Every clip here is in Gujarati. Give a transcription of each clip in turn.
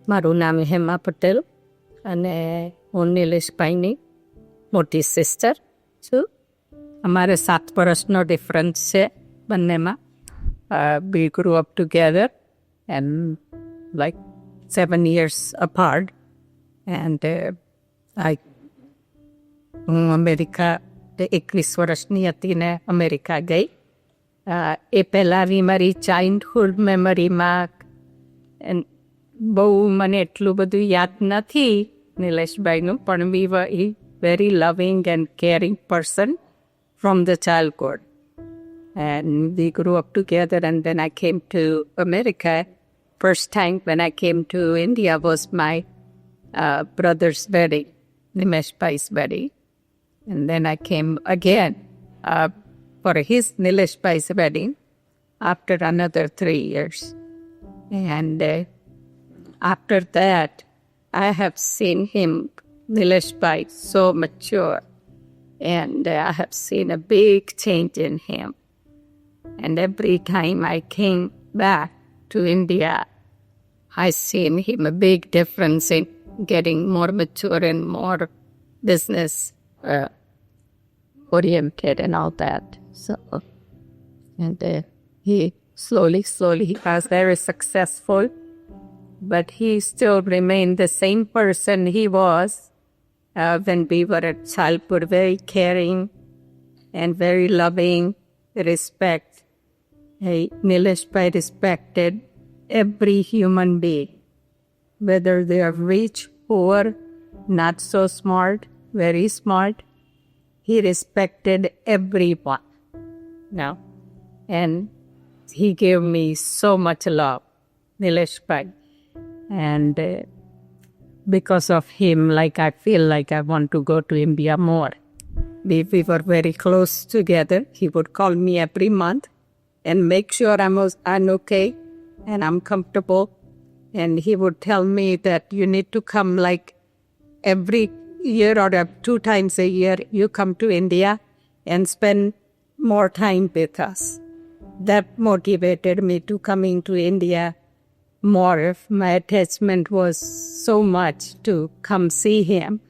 મારું નામ હેમા પટેલ અને હું નિલેશભાઈની મોટી સિસ્ટર છું. અમારે 7 વર્ષનો ડિફરન્સ છે બંનેમાં. We grew up together and like 7 years apart. And હું અમેરિકા 21 વર્ષની હતી ને અમેરિકા ગઈ. એ પહેલાંની મારી ચાઇલ્ડહુડ મેમરીમાં બહુ મને એટલું બધું યાદ નથી નિલેશભાઈનું, પણ we were very loving and caring person from the childhood. And we grew up together, and then I came to America. First time when I came to India was my brother's wedding, Nimesh Bhai's wedding. And then I came again for his Nilesh Bhai's wedding after another 3 years. And after that, I have seen him, Nilesh Bhai, so mature. And I have seen a big change in him. And every time I came back to India, I seen him a big difference in getting more mature and more business oriented and all that. So, and he slowly he was very successful, but he still remained the same person he was when we were at childhood, very caring and very loving, respect. Nilesh Bhai respected every human being, whether they are rich, poor, not so smart, very smart. He respected everyone. Now, and he gave me so much love, Nilesh Bhai. And because of him, like I feel like I want to go to India more. We were very close together. He would call me every month and make sure I'm okay and I'm comfortable. And he would tell me that you need to come like every year or 2 times a year, you come to India and spend more time with us. That motivated me to coming to India more. My attachment was so much to come see him.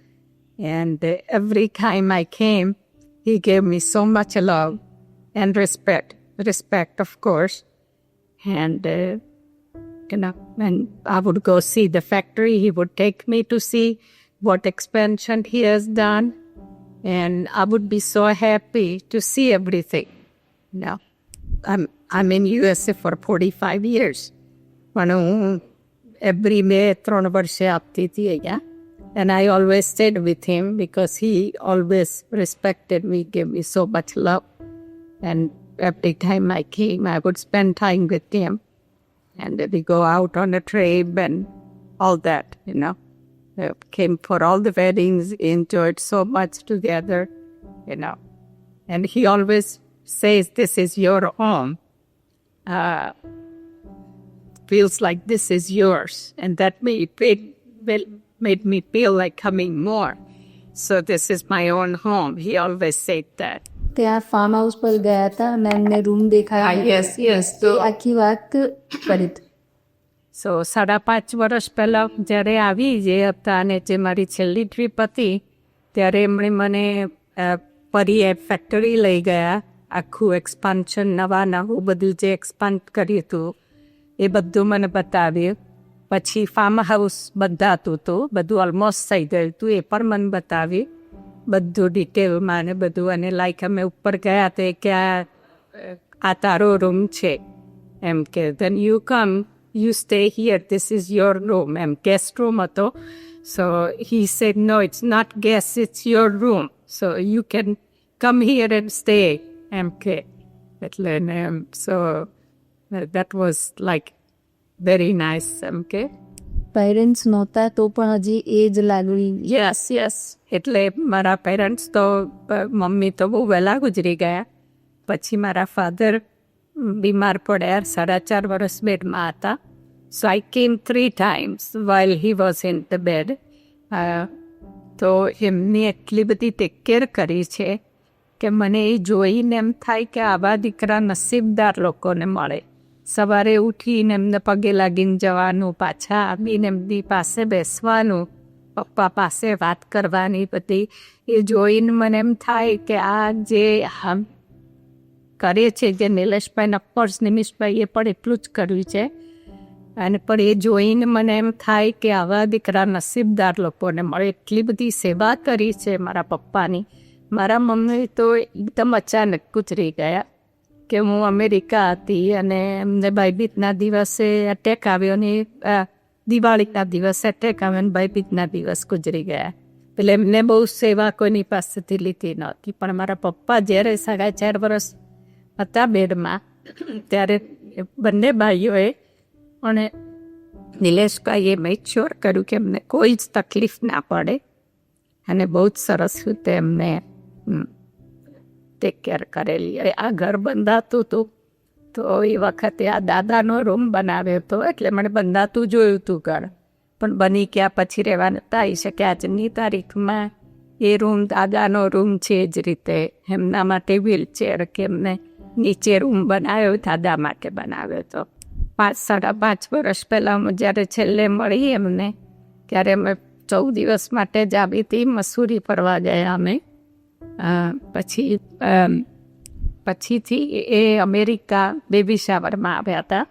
And every time I came, he gave me so much love and respect. Respect, of course. And, when I would go see the factory, he would take me to see what expansion he has done. And I would be so happy to see everything. Now, I'm in USA for 45 years. But every May, 3 વર્ષે આપતી હતી અહીંયા. And I always stayed with him because he always respected me, gave me so much love. And every time I came, I would spend time with him. And we go out on a trip and all that, Came for all the weddings, enjoyed so much together, And he always says, this is your home. Feels like this is yours. And that made me feel like coming more. So this is my own home. He always said that. ત્યાં ફાર્મ હાઉસ પર ગયા હતા અને એમને રૂમ દેખાયા. yes. તો આખી વાત કરી. સો 5.5 વર્ષ પહેલાં જ્યારે આવી જે હતા અને જે મારી છેલ્લી ટ્રીપ હતી ત્યારે એમણે મને ફરી ફેક્ટરી લઈ ગયા. આખું એક્સપાન્શન નવું બધું જે એક્સપાન્ડ કર્યું હતું એ બધું મને બતાવ્યું. પછી ફાર્મ હાઉસ બંધાતું હતું, બધું ઓલમોસ્ટ થઈ ગયું હતું, એ પણ મને બતાવ્યું બધું ડિટેલમાં ને બધું. અને લાઈક અમે ઉપર ગયા તો કે આ તારો રૂમ છે એમ કે then you come, you stay here, this is your room. Guest room હતો. So he said, no, it's not guest, it's your room. So you can come here and stay. So that was like very nice. Parents નહોતા તો પણ હજી એજ લાગણી. યસ એટલે મારા પેરેન્ટ્સ તો મમ્મી તો બહુ વહેલા ગુજરી ગયા. પછી મારા ફાધર બીમાર પડ્યા, 4.5 વર્ષ બેડમાં હતા. સો આઈ કેમ 3 times while he was in the bed. તો એમની એટલી બધી ટેક કેર કરી છે કે મને એ જોઈને એમ થાય કે આવા દીકરા નસીબદાર લોકોને મળે. સવારે ઉઠીને એમને પગે લાગીને જવાનું, પાછા આવીને એમની પાસે બેસવાનું, પપ્પા પાસે વાત કરવાની બધી. એ જોઈને મને એમ થાય કે આ જે આમ કરે છે, જે નિલેશભાઈ, ઓફકોર્સ નિમિષભાઈએ પણ એટલું જ કર્યું છે. અને પણ એ જોઈને મને એમ થાય કે આવા દીકરા નસીબદાર લોકોને મળે. એટલી બધી સેવા કરી છે મારા પપ્પાની. મારા મમ્મી તો એકદમ અચાનક ગુજરી ગયા કે હું અમેરિકા હતી અને એમને ભાઈબીજના દિવસે એટેક આવ્યો ને દિવાળીના દિવસે એટેક આવ્યો ને ભાઈબીજના દિવસ ગુજરી ગયા. એટલે એમને બહુ સેવા કોઈની પાસેથી લીધી નહોતી. પણ મારા પપ્પા જ્યારે 4.5 વર્ષ હતા બેડમાં, ત્યારે બંને ભાઈઓએ અને નિલેશભાઈએ મેક શ્યોર કર્યું કે એમને કોઈ જ તકલીફ ના પડે અને બહુ જ સરસ રીતે એમને ટેક કેર કરેલી. આ ઘર બંધાતું હતું તો એ વખતે આ દાદાનો રૂમ બનાવ્યો હતો, એટલે મને બંધાતું જોયું હતું ઘર. પણ બની ગયા પછી રહેવા નતા આવી શકે. આજની તારીખમાં એ રૂમ દાદાનો રૂમ છે. જ રીતે એમના માટે વ્હીલચેર કે એમને નીચે રૂમ બનાવ્યો, દાદા માટે બનાવ્યો હતો. 5-5.5 વર્ષ પહેલાં જ્યારે છેલ્લે મળી એમને, ત્યારે અમે 14 દિવસ માટે જ આવી હતી. મસૂરી ફરવા ગયા અમે. પછીથી એ અમેરિકા બેબી શાવરમાં આવ્યા હતા.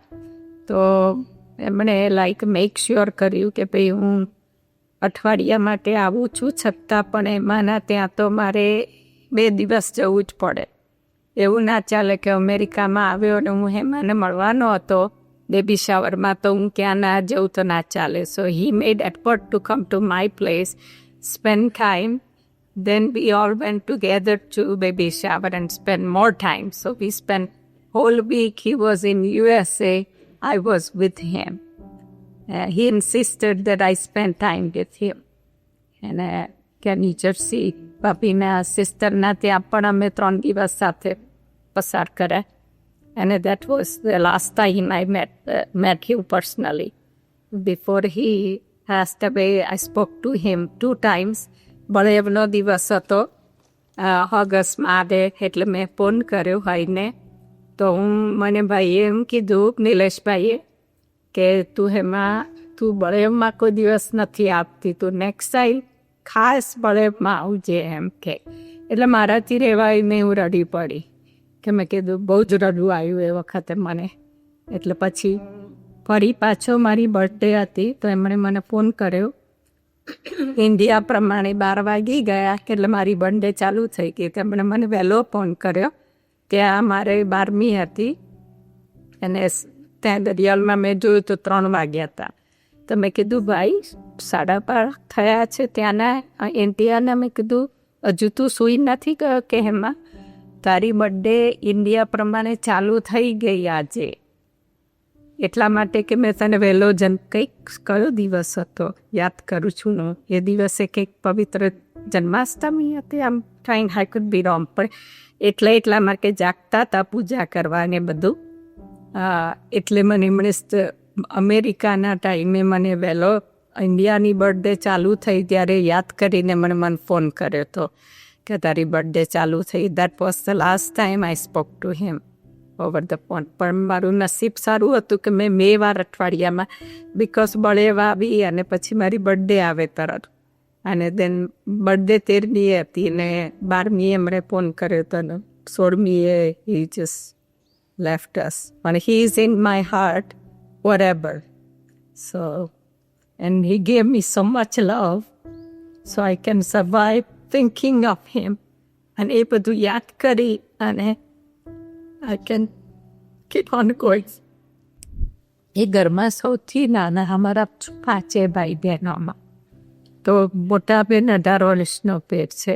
તો એમણે મેક શ્યોર કર્યું કે ભાઈ હું અઠવાડિયા માટે આવું છું, છતાં પણ એમાંના ત્યાં તો મારે 2 દિવસ જવું જ પડે. એવું ના ચાલે કે અમેરિકામાં આવ્યો અને હું હેમાને મળવાનો હતો બેબી શાવરમાં, તો હું ક્યાં ના જવું તો ના ચાલે. So he made effort to come to my place, spend time. Then we all went together to baby shower and spent more time. So we spent whole week. He was in USA. I was with him. He insisted that I spend time with him. And New Jersey, Papina sister na ત્યાં પણ અમે 3 દિવસ સાથે પસાર કર્યા. And that was the last time I met him personally. Before he passed away, I spoke to him 2 times. બળેવનો દિવસ હતો ઓગસ્ટમાં આવે, એટલે મેં ફોન કર્યો ભાઈને. તો મને ભાઈએ એમ કીધું, નિલેશભાઈએ, કે તું બળેવમાં કોઈ દિવસ નથી આપતી, તું નેક્સ્ટ ટાઈમ ખાસ બળેવમાં આવજે એમ કે. એટલે મારાથી રહેવાય નહીં, હું રડી પડી કે મેં કીધું બહુ જ રડવું આવ્યું એ વખતે મને. એટલે પછી ફરી પાછો મારી બર્થડે હતી તો એમણે મને ફોન કર્યો. ઇન્ડિયા પ્રમાણે 12 વાગી ગયા એટલે મારી બર્થડે ચાલુ થઈ ગઈ. તેમણે મને વહેલો ફોન કર્યો. ત્યાં મારે 12મી હતી અને ત્યાં દરિયાલમાં મેં જોયું તો 3 વાગ્યા હતા. તો મેં કીધું ભાઈ 12:30 થયા છે ત્યાંના ઇન્ડિયાના. મેં કીધું હજુ તું સૂઈ નથી ગયો કે એમાં? તારી બર્થડે ઇન્ડિયા પ્રમાણે ચાલુ થઈ ગઈ આજે, એટલા માટે કે મેં તને વહેલો કંઈક કયો દિવસ હતો યાદ કરું છું ને, એ દિવસે કંઈક પવિત્ર જન્માષ્ટમી હતી. આમ trying I could B wrong, પણ એટલા માટે જાગતા હતા પૂજા કરવા ને બધું. એટલે મને એમણે અમેરિકાના ટાઈમે મને વહેલો ઇન્ડિયાની બર્થડે ચાલુ થઈ ત્યારે યાદ કરીને મને ફોન કર્યો હતો કે તારી બર્થડે ચાલુ થઈ. That was the last time I spoke to him over the phone. પણ મારું નસીબ સારું હતું કે મેં 2 વાર અઠવાડિયામાં, બિકોઝ બળેવા આવી અને પછી મારી બર્થડે આવે તરત. અને દેન બર્થડે 13મી હતી ને 12મીએ એમણે ફોન કર્યો હતો ને 16મીએ હી જસ્ટ લેફ્ટ અસ. પણ he is in my heart forever. So, and he gave me so much love so I can survive thinking of him. અને એ બધું યાદ કરી અને I can keep on going. એ ઘરમાં સૌથી નાના અમારા 5 ભાઈ બહેનોમાં. તો મોટા બેન 18 વર્ષનો પેટ છે,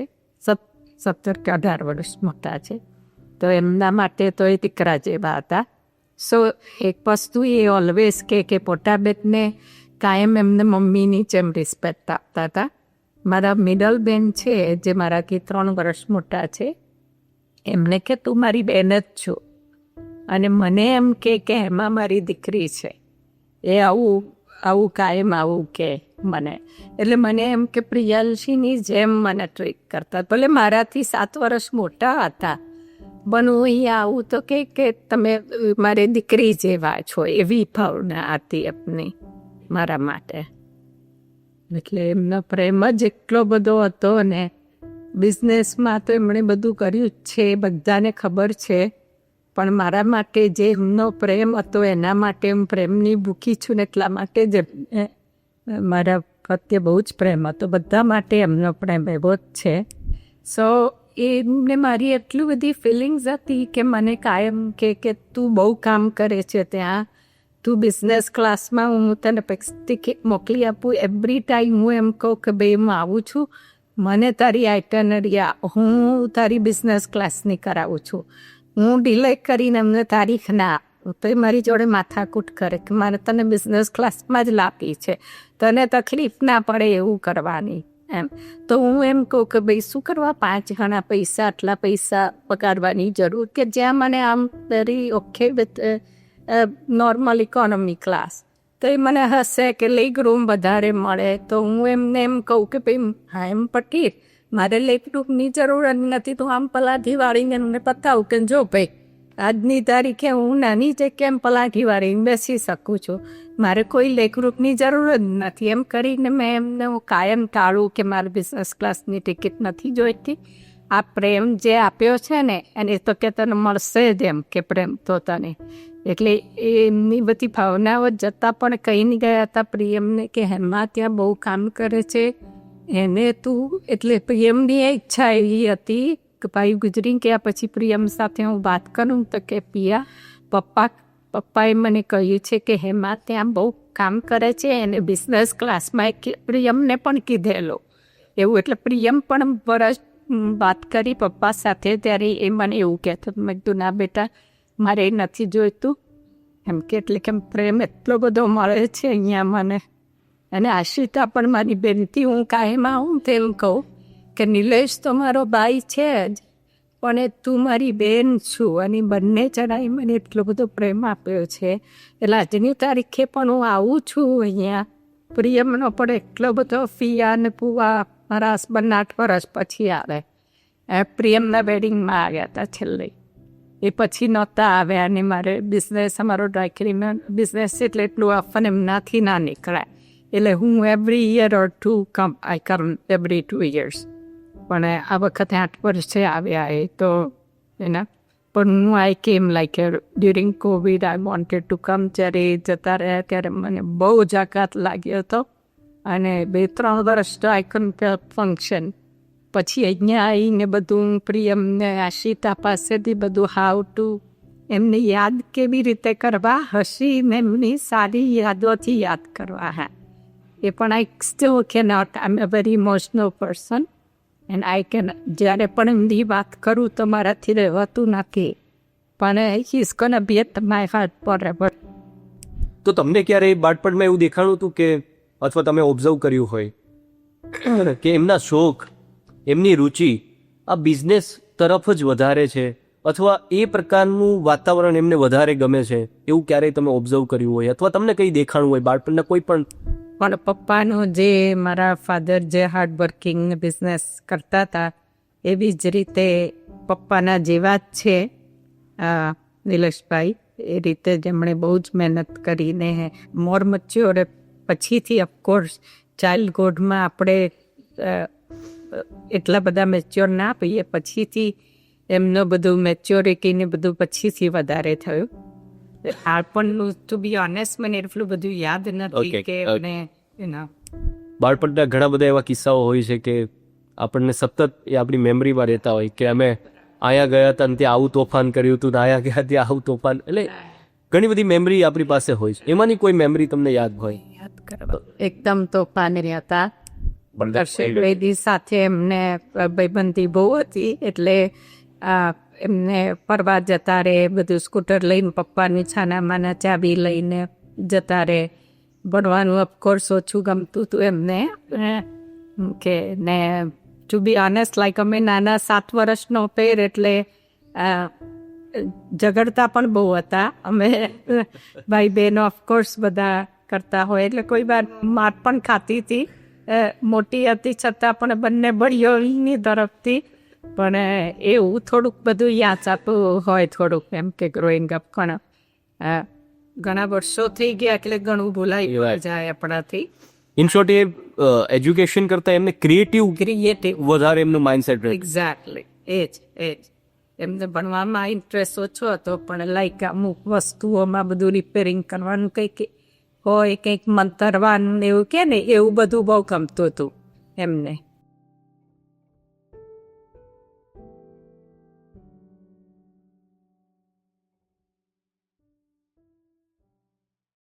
17 કે 18 વર્ષ મોટા છે. તો એમના માટે તો એ દીકરા જેવા હતા. સો એક વસ્તુ એ ઓલવેઝ કે મોટા બેનને કાયમ એમને મમ્મીની જેમ રિસ્પેક્ટ આપતા હતા. મારા મિડલ બેન છે જે મારાથી 3 વર્ષ મોટા છે, એમને કે તું મારી બેન જ છો, અને મને એમ કે એમાં મારી દીકરી છે. એ આવું કાયમ આવું કે મને. એટલે મને એમ કે પ્રિયાલશીની જેમ મને ટ્રીટ કરતા. ભલે મારાથી 7 વર્ષ મોટા હતા, બનવું અહીંયા આવું તો કે તમે મારી દીકરી જેવા છો, એવી ભાવના હતી એમની મારા માટે. એટલે એમનો પ્રેમ જ એટલો બધો હતો ને. બિઝનેસમાં તો એમણે બધું કર્યું જ છે, બધાને ખબર છે, પણ મારા માટે જે એમનો પ્રેમ હતો એના માટે હું પ્રેમની ભૂખી છું ને એટલા માટે જ મારા પ્રત્યે બહુ જ પ્રેમ હતો. બધા માટે એમનો પ્રેમ એવો જ છે. સો એમને મારી એટલી બધી ફિલિંગ્સ હતી કે મને કાયમ કે તું બહુ કામ કરે છે ત્યાં, તું બિઝનેસ ક્લાસમાં હું તને ટિકિટ મોકલી આપું. એવરી ટાઈમ હું એમ કહું કે ભાઈ હું આવું છું, મને તારી આઇટનરી હું તારી બિઝનેસ ક્લાસની કરાવું છું. હું ડિલે કરીને એમને તારીખ ના તો એ મારી જોડે માથાકૂટ કરે કે મારે તને બિઝનેસ ક્લાસમાં જ લાપી છે, તને તકલીફ ના પડે એવું કરવાની એમ. તો હું એમ કહું કે ભાઈ શું કરવા 5 ગણા પૈસા આટલા પૈસા પગારવાની જરૂર, કે જ્યાં મને આમ very okay with normal economy class. તો એ મને હશે કે લેગ રૂમ વધારે મળે. તો હું એમને એમ કહું કે ભાઈ હા એમ પટીર મારે લેગ રૂમની જરૂર જ નથી, તો આમ પલાઠી વાળીને એમને બતાવું કે જો ભાઈ આજની તારીખે હું નાની જગ્યાએ પલાઠી વાળીને બેસી શકું છું, મારે કોઈ લેગ રૂમની જરૂર જ નથી. એમ કરીને મેં એમને હું કાયમ ટાળું કે મારે બિઝનેસ ક્લાસની ટિકિટ નથી જોઈતી. આ પ્રેમ જે આપ્યો છે ને એને તો કે તને મળશે જ એમ કે પ્રેમ તો તને. એટલે એમની બધી ભાવનાઓ જતાં પણ કહીને ગયા હતા પ્રિયમને કે હેમા ત્યાં બહુ કામ કરે છે એને તું. એટલે પ્રિયમની ઈચ્છા એવી હતી કે ભાઈ ગુજરી ગયા પછી પ્રિયમ સાથે હું વાત કરું તો કે પિયા પપ્પાએ મને કહ્યું છે કે હેમા ત્યાં બહુ કામ કરે છે, એને બિઝનેસ ક્લાસમાં પ્રિયમને પણ કીધેલો એવું. એટલે પ્રિયમ પણ વરસ વાત કરી પપ્પા સાથે ત્યારે એ મને એવું કહેતો, મેં કીધું ના બેટા મારે નથી જોઈતું એમ કે. એટલે કે પ્રેમ એટલો બધો મળે છે અહીંયા મને. અને આશ્રિતા પણ મારી બેનથી હું કાયમ આવું તેમ કહું કે નિલેશ તો મારો ભાઈ છે જ, પણ તું મારી બેન છું. અને બંને જણાએ મને એટલો બધો પ્રેમ આપ્યો છે. એટલે આજની તારીખે પણ હું આવું છું અહીંયા. પ્રિયમનો પણ એટલો બધો ફિયા ને પુવા મારા હસબન્ડ 8 વર્ષ પછી આવે. પ્રિયમના વેડિંગમાં આવ્યા હતા છેલ્લે, એ પછી નહોતા આવ્યા. અને મારે બિઝનેસ અમારો ડ્રાયક્લીન બિઝનેસ એટલે એટલું ઓફન એમનાથી ના નીકળાય. એટલે હું every year or 2 I come every 2 years. પણ આ વખતે 8 વર્ષે આવ્યા એ તો એના. પણ હું I came like during covid I wanted to come. જ્યારે જતા રહ્યા ત્યારે મને બહુ જ આઘાત લાગ્યો હતો. અને 2-3 વર્ષ તો આઈ કન્ટ ફંક્શન. પછી અહીંયા આવીને બધું પ્રિયમને આશિતા પાસેથી બધું હાઉ ટુ એમને યાદ કેવી રીતે કરવા, હસીને એમની સારી યાદોથી યાદ કરવા. હા એ પણ I still cannot, I am a very emotional person and I can. જ્યારે પણ એમની વાત કરું તો મારાથી રહેવાતું નથી, પણ he is gonna be at my heart forever. તો તમને ક્યારે બાળપણમાં એવું દેખાણું હતું કે અથવા તમે ઓબ્ઝર્વ કર્યું હોય કે એમના શોખ એમની રુચિ આ બિઝનેસ તરફ જ વધારે છે, અથવા એ પ્રકારનું વાતાવરણ એમને વધારે ગમે છે, એવું ક્યારેય તમે ઓબ્ઝર્વ કર્યું હોય અથવા તમને કંઈ દેખાણું હોય બાળપણના કોઈ પણ? પણ પપ્પાનું જે મારા ફાધર જે હાર્ડવર્કિંગ બિઝનેસ કરતા હતા એવી જ રીતે પપ્પાના જેવા જ છે નિલેશભાઈ. એ રીતે જેમણે બહુ જ મહેનત કરીને મોર મચ્યોર પછીથી ઓફકોર્સ ચાઇલ્ડહુડમાં આપણે એટલા બધા મેચ્યોર ના પઈએ, પછીથી એમનું બધું મેચ્યોરિટીને બધું પછીથી વધારે થયું. બાળપણનું ટુ બી ઓનેસ્ટ મને એટલું બધું યાદ નથી કે એમને બાળપણના ઘણા બધા એવા કિસ્સાઓ હોય છે કે આપણને સતત એ આપણી મેમરીમાં રહેતા હોય કે અમે અહીંયા ગયા હતા ને ત્યાં આવું તોફાન કર્યું હતું ને અહીંયા ગયા ત્યાં આવું તોફાન. એટલે ઘણી બધી મેમરી આપણી પાસે હોય છે. એમાંની કોઈ મેમરી તમને યાદ હોય? યાદ કરવા એકદમ તોફાની હતા. દર્શક સાથે એમને ભાઈબંધી બહુ હતી. એટલે એમને ફરવા જતા રહે, બધું સ્કૂટર લઈને પપ્પાની છાનામાના ચાબી લઈને જતા રહે. ભણવાનું ઓફકોર્સ ઓછું ગમતું હતું એમને કે ને ટુ બી ઓનેસ્ટ લાઈક અમે નાના 7 વર્ષનો પેર એટલે ઝઘડતા પણ બહુ હતા અમે ભાઈ બહેનો ઓફકોર્સ બધા કરતા હોય. એટલે કોઈ વાર માર પણ ખાતી હતી, મોટી હતી છતાં પણ બંને ભાઈઓની તરફથી પણ એવું થોડુંક બધું યાદ આપવું હોય થોડુંક એમ કે ગ્રોઈંગ અપ પણ ઘણા વર્ષો થઈ ગયા એટલે ઘણું ભૂલાઈ જાય આપણાથી. ઇન શોર્ટ એ એજ્યુકેશન કરતાં એમને ક્રિએટિવ ક્રિએટિવ વધારે એમનું માઇન્ડસેટ રહે. એક્ઝેક્ટલી એ જ એમને ભણવામાં ઇન્ટરેસ્ટ ઓછો હતો પણ લાઈક અમુક વસ્તુઓમાં બધું રિપેરિંગ કરવાનું કંઈક હોય, કંઈક મંતરવાનું એવું કે ને એવું બધું બહુ ગમતું હતું એમને.